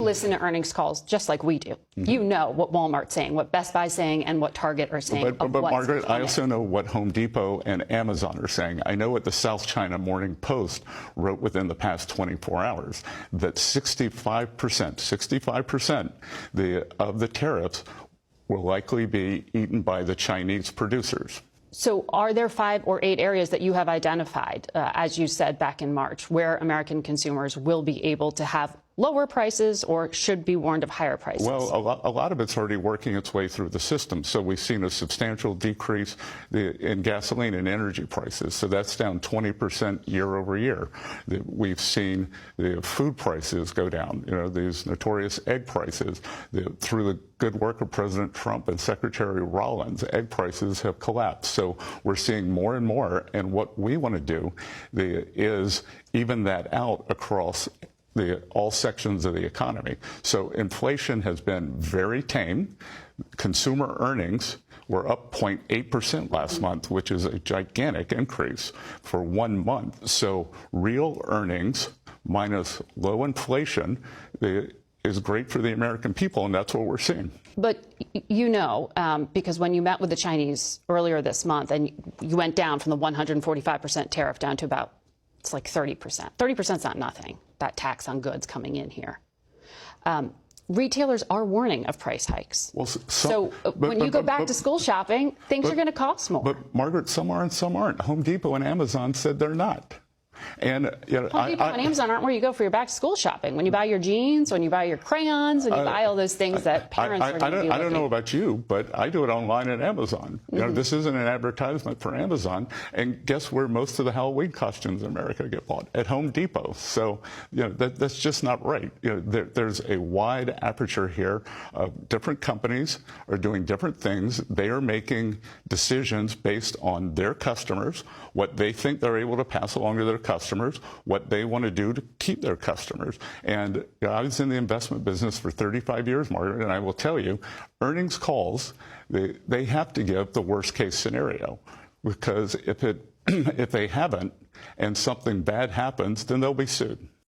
Listen to earnings calls just like we do. Mm-hmm. You know what Walmart's saying, what Best Buy's saying, and what Target are saying. But Margaret, I also know what Home Depot and Amazon are saying. I know what the South China Morning Post wrote within the past 24 hours, that 65% of the tariffs will likely be eaten by the Chinese producers. So are there 5 or 8 areas that you have identified, as you said back in March, where American consumers will be able to have lower prices or should be warned of higher prices? Well, a lot of it's already working its way through the system. So we've seen a substantial decrease in gasoline and energy prices. So that's down 20% year over year. We've seen the food prices go down, these notorious egg prices. Through the good work of President Trump and Secretary Rollins, egg prices have collapsed. So we're seeing more and more. And what we want to do is even that out across all sections of the economy. So inflation has been very tame. Consumer earnings were up 0.8% last month, which is a gigantic increase for 1 month. So real earnings minus low inflation is great for the American people, and that's what we're seeing. But because when you met with the Chinese earlier this month, and you went down from the 145% tariff down to about, it's like 30%. 30% is not nothing, that tax on goods coming in here. Retailers are warning of price hikes. Well, when you go back to school shopping, things are going to cost more. But Margaret, some are and some aren't. Home Depot and Amazon said they're not. And Home Depot and Amazon aren't where you go for your back-to-school shopping. When you buy your jeans, when you buy your crayons, when you buy all those things that parents are going to be looking. I don't know about you, but I do it online at Amazon. Mm-hmm. This isn't an advertisement for Amazon. And guess where most of the Halloween costumes in America get bought? At Home Depot. So that's just not right. There's a wide aperture here. Different companies are doing different things. They are making decisions based on their customers, what they think they're able to pass along to their customers, what they want to do to keep their customers. And I was in the investment business for 35 years, Margaret, and I will tell you, earnings calls, they have to give the worst case scenario, because if they haven't and something bad happens, then they'll be sued.